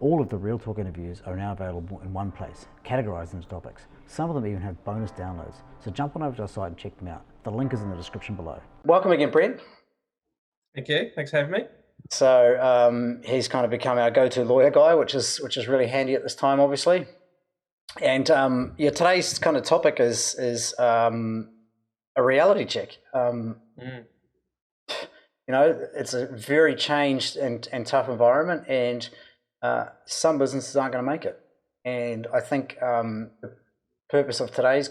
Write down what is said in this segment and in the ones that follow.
All of the Real Talk interviews are now available in one place, categorised into topics. Some of them even have bonus downloads, so jump on over to our site and check them out. The link is in the description below. Welcome again, Brent. Thank you. Thanks for having me. So he's kind of become our go-to lawyer guy, which is really handy at this time, obviously. And today's kind of topic is a reality check. You know, it's a very changed and tough environment, and some businesses aren't going to make it. And I think the purpose of today's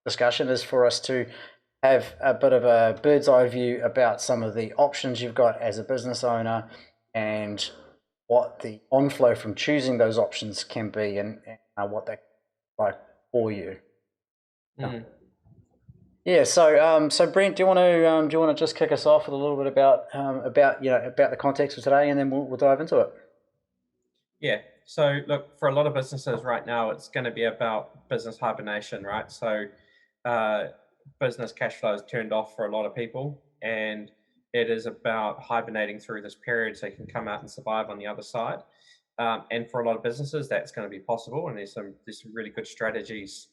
discussion is for us to have a bit of a bird's eye view about some of the options you've got as a business owner and what the onflow from choosing those options can be, and what they like for you. Yeah. So Brent, do you want to just kick us off with a little bit about the context of today, and then we'll dive into it. Yeah. So look, for a lot of businesses right now, it's going to be about business hibernation, right? So business cash flow is turned off for a lot of people, and it is about hibernating through this period so you can come out and survive on the other side. And for a lot of businesses, that's going to be possible, and there's some really good strategies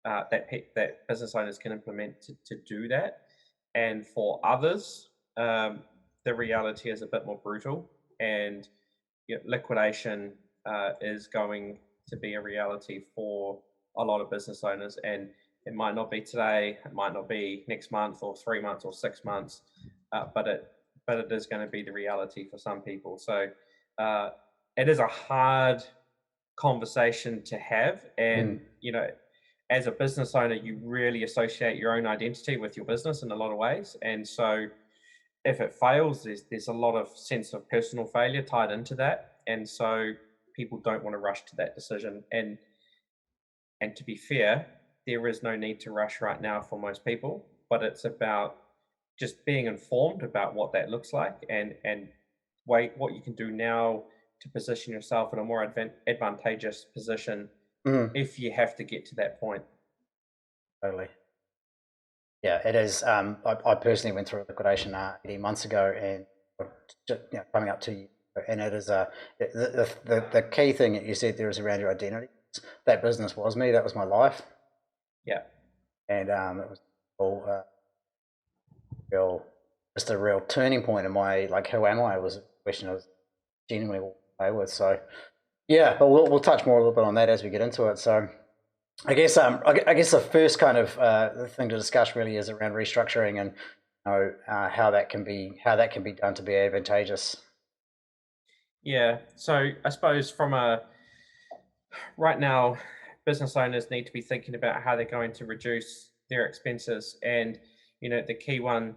that business owners can implement to do that. And for others, the reality is a bit more brutal, and liquidation is going to be a reality for a lot of business owners. And it might not be today, it might not be next month or 3 months or 6 months, but it is going to be the reality for some people. So it is a hard conversation to have, and as a business owner, you really associate your own identity with your business in a lot of ways. And so if it fails, there's a lot of sense of personal failure tied into that. And so people don't want to rush to that decision. And to be fair, there is no need to rush right now for most people, but it's about just being informed about what that looks like, and what you can do now to position yourself in a more advantageous position if you have to get to that point. Totally. Yeah, it is. I personally went through a liquidation 18 months ago, and coming up to you, and it is the key thing that you said there is around your identity. That business was me. That was my life. Yeah. And it was all just a real turning point in my, like, who am I? It was a question I was genuinely walking away with. So yeah, but we'll touch more a little bit on that as we get into it. So I guess the first kind of thing to discuss really is around restructuring, and how that can be done to be advantageous. Yeah. So I suppose right now, business owners need to be thinking about how they're going to reduce their expenses, and the key one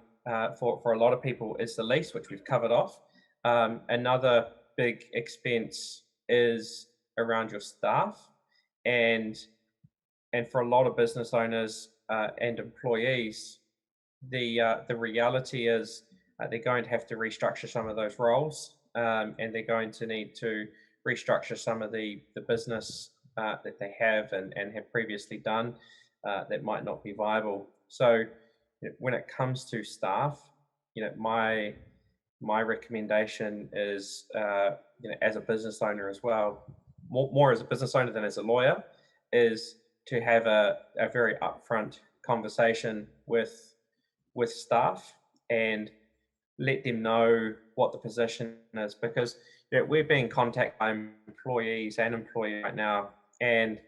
for a lot of people is the lease, which we've covered off. Another big expense is around your staff, and for a lot of business owners and employees, the reality is they're going to have to restructure some of those roles, and they're going to need to restructure some of the business that they have and have previously done that might not be viable. So when it comes to staff, my recommendation is, as a business owner as well, more as a business owner than as a lawyer, is to have a very upfront conversation with staff and let them know what the position is, because we're being contacted by employees and employees right now, and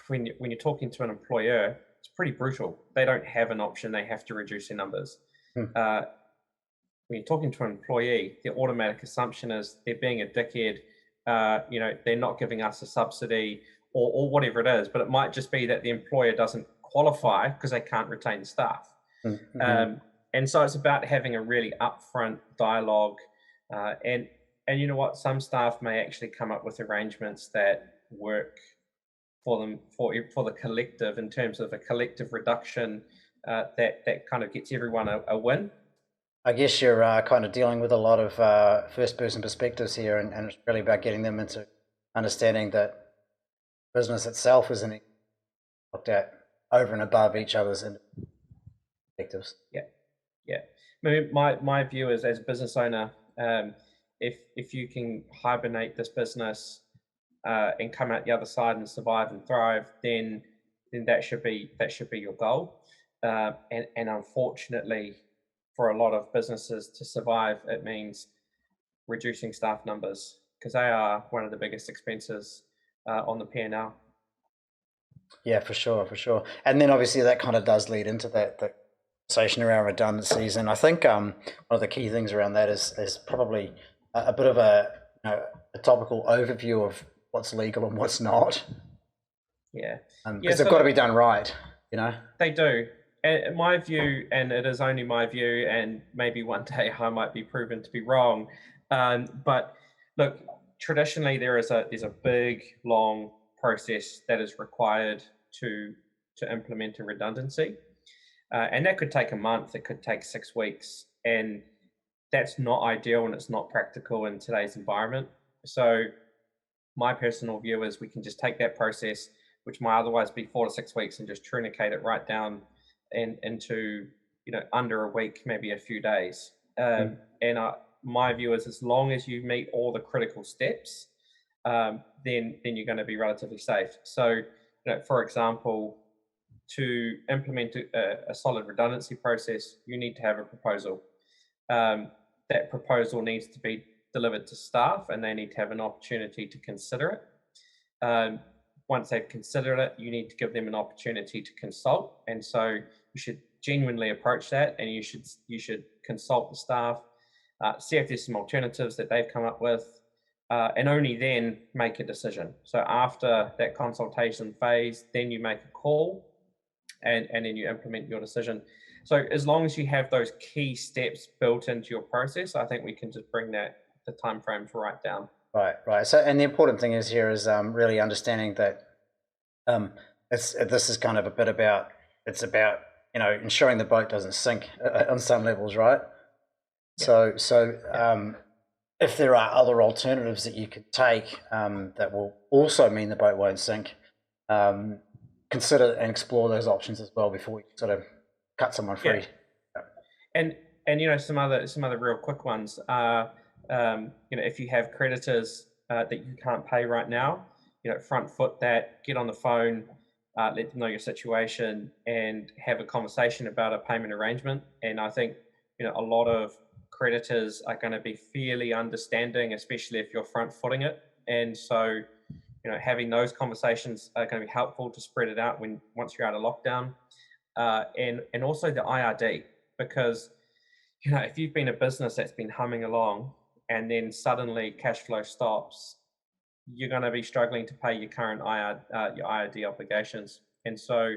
when you're talking to an employer, it's pretty brutal. They don't have an option; they have to reduce their numbers. When you're talking to an employee, the automatic assumption is they're being a dickhead. They're not giving us a subsidy or whatever it is, but it might just be that the employer doesn't qualify because they can't retain staff. And so it's about having a really upfront dialogue, and you know what, some staff may actually come up with arrangements that work for them, for the collective, in terms of a collective reduction that kind of gets everyone a win. I guess you're kind of dealing with a lot of first-person perspectives here, and it's really about getting them into understanding that business itself isn't looked at over and above each other's perspectives. Yeah. I mean, my view is, as a business owner, if you can hibernate this business and come out the other side and survive and thrive, then that should be your goal. And unfortunately, for a lot of businesses to survive, it means reducing staff numbers, because they are one of the biggest expenses on the P&L. Yeah, for sure, for sure. And then obviously that kind of does lead into that conversation around redundancies. And I think one of the key things around that is probably a bit of a a topical overview of what's legal and what's not. Yeah, because they've got to be done right, They do. And my view, and it is only my view, and maybe one day I might be proven to be wrong. But look, traditionally there's a big, long process that is required to implement a redundancy, and that could take a month. It could take 6 weeks, and that's not ideal and it's not practical in today's environment. So my personal view is we can just take that process, which might otherwise be 4 to 6 weeks, and just truncate it right down into under a week, maybe a few days. And my view is, as long as you meet all the critical steps, then you're going to be relatively safe. So, for example, to implement a solid redundancy process, you need to have a proposal. That proposal needs to be delivered to staff, and they need to have an opportunity to consider it. Once they've considered it, you need to give them an opportunity to consult, and so you should genuinely approach that, and you should consult the staff, see if there's some alternatives that they've come up with, and only then make a decision. So after that consultation phase, then you make a call, and then you implement your decision. So as long as you have those key steps built into your process, I think we can just bring the time frames right down. Right. So, and the important thing is really understanding that this is kind of a bit about, it's about ensuring the boat doesn't sink on some levels, right? Yeah. So if there are other alternatives that you could take that will also mean the boat won't sink, consider and explore those options as well before you sort of cut someone free. Yeah. And some other real quick ones are, if you have creditors that you can't pay right now, front foot that, get on the phone, let them know your situation, and have a conversation about a payment arrangement. And I think a lot of creditors are going to be fairly understanding, especially if you're front footing it. And so having those conversations are going to be helpful to spread it out once you're out of lockdown, and also the IRD, because if you've been a business that's been humming along and then suddenly cash flow stops, you're going to be struggling to pay your current your IRD obligations. And so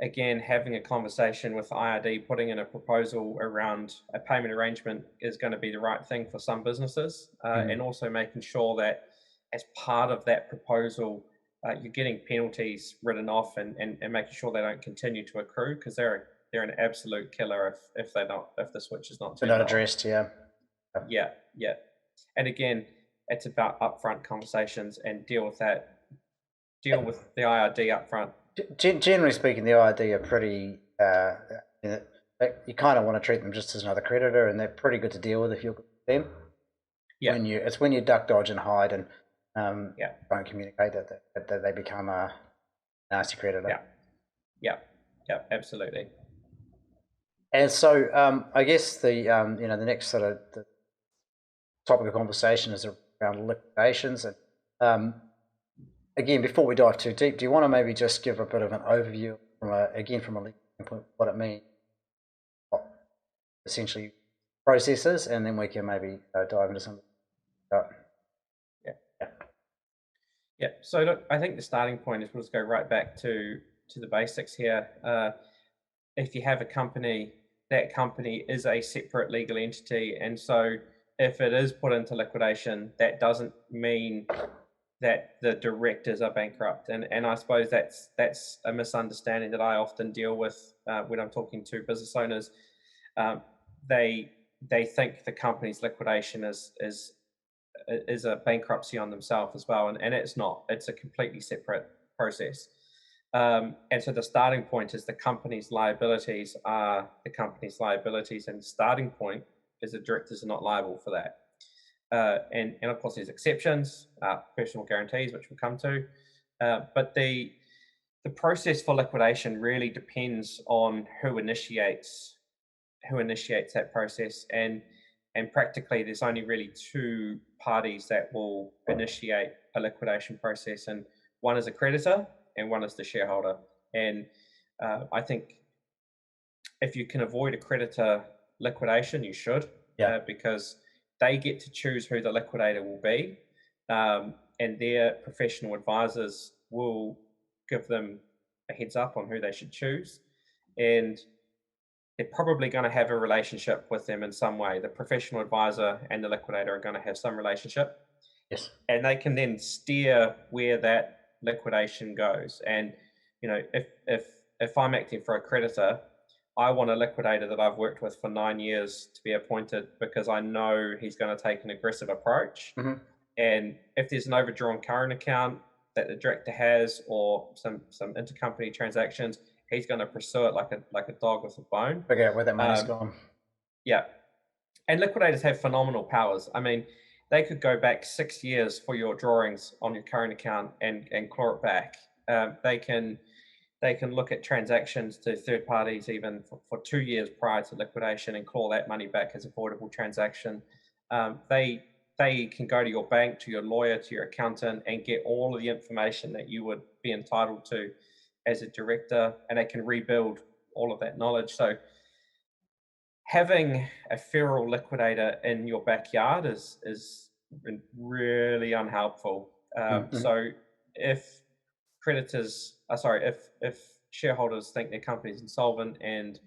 again, having a conversation with IRD, putting in a proposal around a payment arrangement is going to be the right thing for some businesses, and also making sure that as part of that proposal, you're getting penalties written off and making sure they don't continue to accrue, because they're an absolute killer if the switch is not turned off. Not addressed. Yeah. And again, it's about upfront conversations and deal with the IRD upfront. Generally speaking, the IRD are pretty. You kind of want to treat them just as another creditor, and they're pretty good to deal with if you're good with them. Yeah. It's when you duck, dodge, and hide, and don't communicate that they become a nasty creditor. Yeah, absolutely. And so I guess the the next sort of the topic of conversation is around liquidations. And again, before we dive too deep, do you want to maybe just give a bit of an overview from a legal standpoint, what it means, what essentially processes, and then we can maybe dive into some. Yeah. So look, I think the starting point is we'll just go right back to the basics here. If you have a company, that company is a separate legal entity, and so if it is put into liquidation, that doesn't mean that the directors are bankrupt. And I suppose that's a misunderstanding that I often deal with when I'm talking to business owners. They think the company's liquidation is a bankruptcy on themselves as well, and it's not. It's a completely separate process. And so the starting point is the company's liabilities are the company's liabilities, and the starting point is the directors are not liable for that. And of course, there's exceptions, personal guarantees, which we'll come to. But the process for liquidation really depends on who initiates that process, and practically there's only really two parties that will initiate a liquidation process, and one is a creditor and one is the shareholder. And I think if you can avoid a creditor liquidation, you should, because they get to choose who the liquidator will be, and their professional advisors will give them a heads up on who they should choose, and they're probably going to have a relationship with them in some way. The professional advisor and the liquidator are going to have some relationship. Yes. And they can then steer where that liquidation goes. And if I'm acting for a creditor, I want a liquidator that I've worked with for 9 years to be appointed, because I know he's going to take an aggressive approach. Mm-hmm. And if there's an overdrawn current account that the director has, or some intercompany transactions, he's going to pursue it like a dog with a bone. Figure out where that money's gone. Yeah. And liquidators have phenomenal powers. I mean, they could go back 6 years for your drawings on your current account and claw it back. They can look at transactions to third parties even for 2 years prior to liquidation and claw that money back as a voidable transaction. They can go to your bank, to your lawyer, to your accountant, and get all of the information that you would be entitled to as a director, and they can rebuild all of that knowledge. So having a feral liquidator in your backyard is really unhelpful. So if if shareholders think their company is insolvent and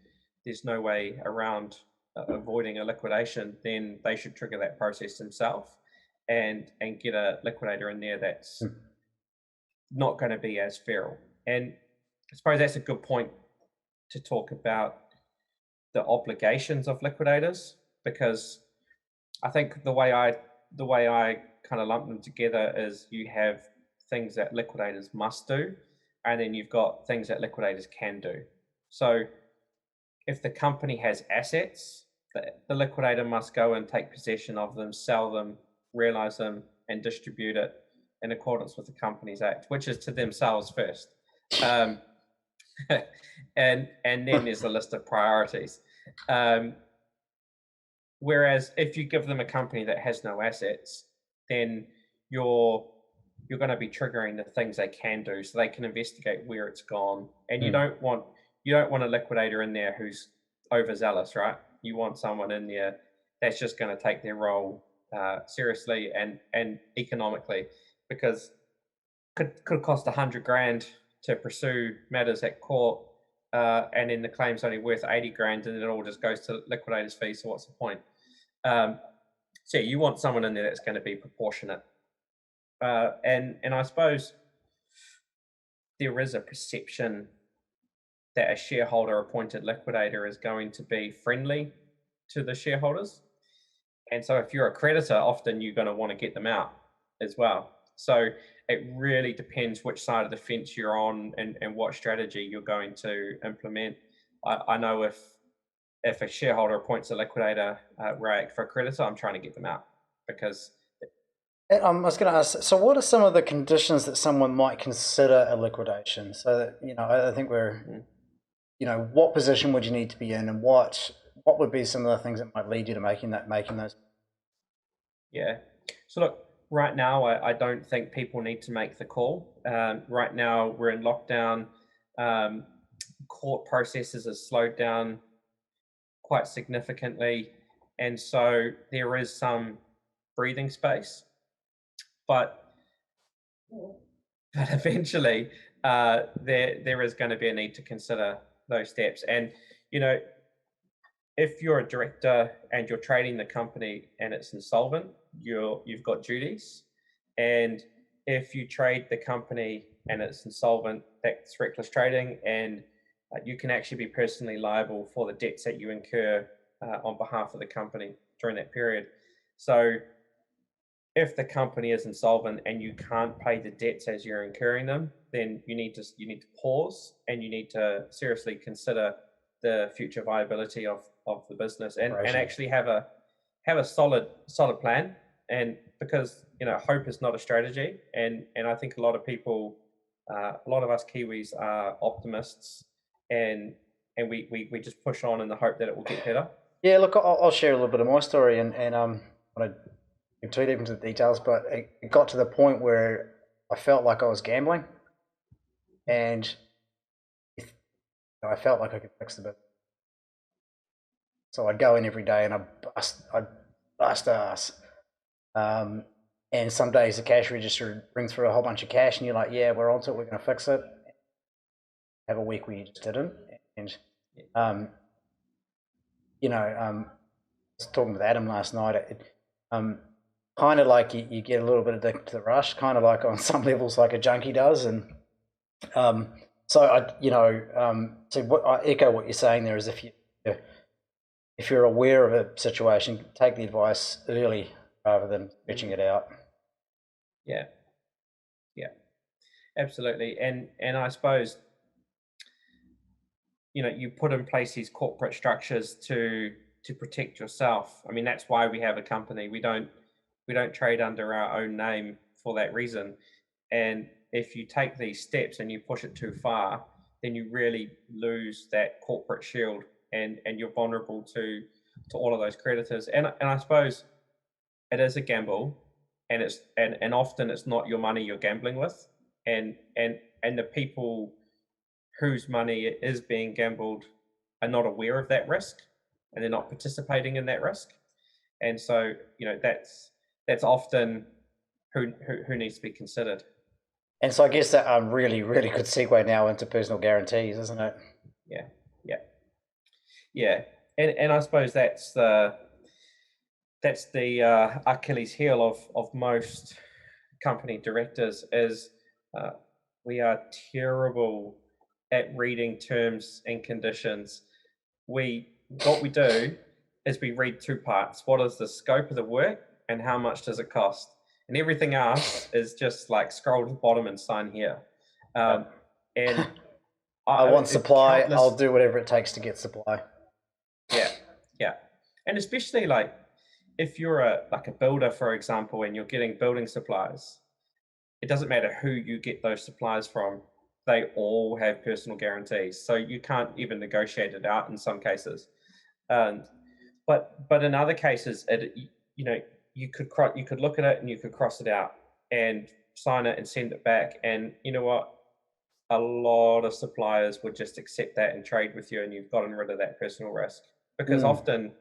there's no way around avoiding a liquidation, then they should trigger that process themselves and get a liquidator in there that's not going to be as feral. And I suppose that's a good point to talk about the obligations of liquidators, because I think the way I kind of lump them together is you have things that liquidators must do, and then you've got things that liquidators can do. So if the company has assets, the liquidator must go and take possession of them, sell them, realize them, and distribute it in accordance with the Companies Act, which is to themselves first. And then there's a list of priorities. Whereas if you give them a company that has no assets, then you're going to be triggering the things they can do, so they can investigate where it's gone. And you don't want a liquidator in there who's overzealous, right? You want someone in there that's just going to take their role seriously and economically, because could cost $100,000 to pursue matters at court, and then the claim's only worth $80,000, and it all just goes to liquidator's fees. So what's the point? So you want someone in there that's going to be proportionate. And I suppose there is a perception that a shareholder appointed liquidator is going to be friendly to the shareholders. And so if you're a creditor, often you're going to want to get them out as well. So it really depends which side of the fence you're on and what strategy you're going to implement. I know if a shareholder appoints a liquidator where I act for a creditor, I'm trying to get them out, because I was going to ask, so what are some of the conditions that someone might consider a liquidation? So that, I think we're, what position would you need to be in, and what would be some of the things that might lead you to making those? Yeah. So look, right now, I don't think people need to make the call. Right now, we're in lockdown. Court processes are slowed down quite significantly, and so there is some breathing space. But eventually, there is going to be a need to consider those steps. And if you're a director and you're trading the company and it's insolvent, you've got duties. And if you trade the company and it's insolvent, that's reckless trading, and you can actually be personally liable for the debts that you incur on behalf of the company during that period. So if the company is insolvent and you can't pay the debts as you're incurring them, then you need to pause, and you need to seriously consider the future viability of the business, and actually have have a solid plan, and because hope is not a strategy, and I think a lot of people, a lot of us Kiwis are optimists, and we just push on in the hope that it will get better. Yeah, look, I'll share a little bit of my story, and I want to get too deep into the details, but it got to the point where I felt like I was gambling, and I felt like I could fix the bit. So I'd go in every day and I'd bust ass. And some days the cash register rings through a whole bunch of cash, and you're like, yeah, we're onto it, we're going to fix it. Have a week where you just didn't. And, I was talking with Adam last night. Kind of like you get a little bit addicted to the rush, kind of like on some levels like a junkie does. And so I echo what you're saying there, is if you're aware of a situation, take the advice early rather than bitching it out. Yeah, absolutely. And I suppose you put in place these corporate structures to protect yourself. I mean, that's why we have a company. We don't trade under our own name for that reason. And if you take these steps and you push it too far, then you really lose that corporate shield, and you're vulnerable to all of those creditors. And I suppose it is a gamble, and often it's not your money you're gambling with, and the people whose money is being gambled are not aware of that risk, and they're not participating in that risk. And so that's often who needs to be considered. And so I guess that really, really good segue now into personal guarantees, isn't it? Yeah. And I suppose that's the Achilles heel of most company directors is we are terrible at reading terms and conditions. What we do is we read two parts. What is the scope of the work, and how much does it cost? And everything else is just like scroll to the bottom and sign here. And I want supply. I'll do whatever it takes to get supply. Yeah. And especially like if you're a builder, for example, and you're getting building supplies, it doesn't matter who you get those supplies from. They all have personal guarantees, so you can't even negotiate it out in some cases. But in other cases, you could look at it and you could cross it out and sign it and send it back. And you know what? A lot of suppliers would just accept that and trade with you, and you've gotten rid of that personal risk, because often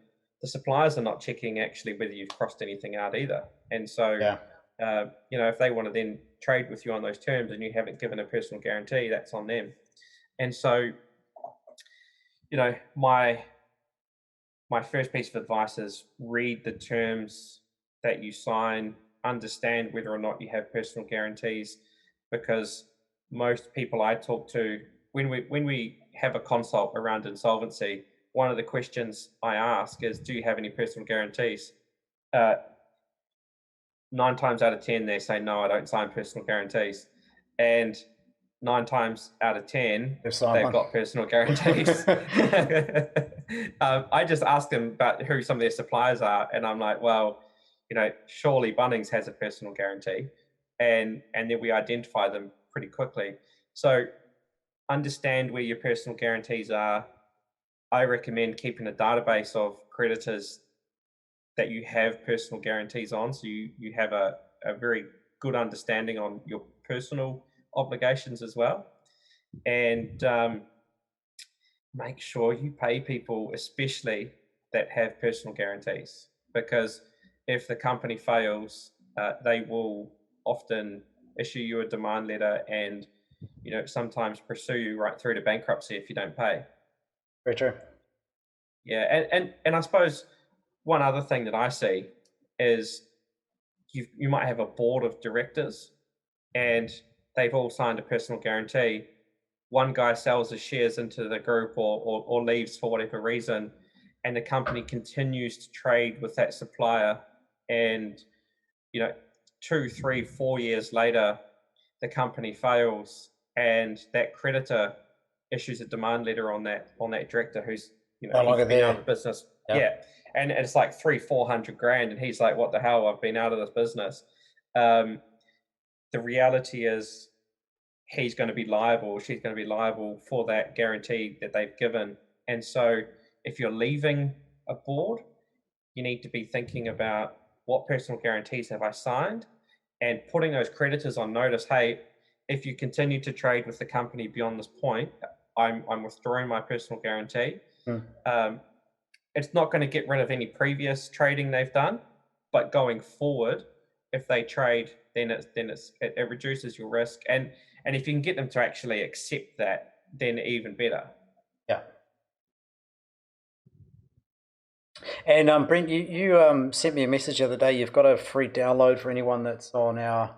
the suppliers are not checking actually whether you've crossed anything out either. And so, if they want to then trade with you on those terms and you haven't given a personal guarantee, that's on them. And so, my first piece of advice is read the terms that you sign, understand whether or not you have personal guarantees, because most people I talk to, when we have a consult around insolvency, one of the questions I ask is, do you have any personal guarantees? 9 times out of 10, they say, no, I don't sign personal guarantees. And 9 times out of 10, they've got personal guarantees. I just ask them about who some of their suppliers are, and I'm like, well, surely Bunnings has a personal guarantee, and then we identify them pretty quickly. So understand where your personal guarantees are. I recommend keeping a database of creditors that you have personal guarantees on, so you have a very good understanding on your personal obligations as well. And make sure you pay people, especially that have personal guarantees, because if the company fails, they will often issue you a demand letter and sometimes pursue you right through to bankruptcy if you don't pay. Very true. Yeah, and I suppose one other thing that I see is you might have a board of directors and they've all signed a personal guarantee. One guy sells his shares into the group or leaves for whatever reason, and the company continues to trade with that supplier, and 2, 3, 4 years later the company fails and that creditor issues a demand letter on that director who's no longer been there. out of the business. Yeah. and it's like 300-400 grand, and he's like, what the hell, I've been out of this business. The reality is he's going to be liable, she's going to be liable for that guarantee that they've given. And so if you're leaving a board, you need to be thinking about what personal guarantees have I signed, and putting those creditors on notice. Hey, if you continue to trade with the company beyond this point, I'm withdrawing my personal guarantee. It's not going to get rid of any previous trading they've done, but going forward, if they trade, then it reduces your risk. And if you can get them to actually accept that, then even better. Yeah. And Brent, you sent me a message the other day. You've got a free download for anyone that's on our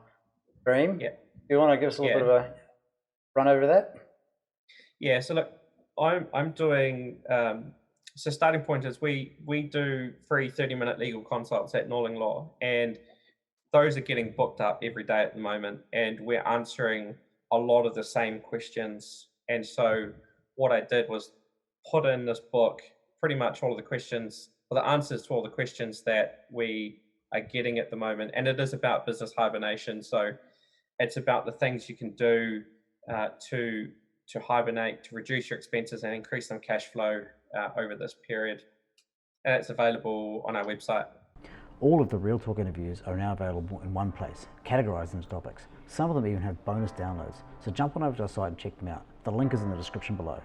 stream. Yeah. You want to give us a little bit of a run over that? Yeah. So look, I'm doing. So starting point is we do free 30-minute legal consults at Norling Law, and those are getting booked up every day at the moment, and we're answering a lot of the same questions. And so what I did was put in this book pretty much all of the questions, or the answers to all the questions that we are getting at the moment. And it is about business hibernation. So it's about the things you can do to hibernate, to reduce your expenses and increase some cash flow over this period. And it's available on our website. All of the Real Talk interviews are now available in one place, categorised into topics. Some of them even have bonus downloads, so jump on over to our site and check them out. The link is in the description below.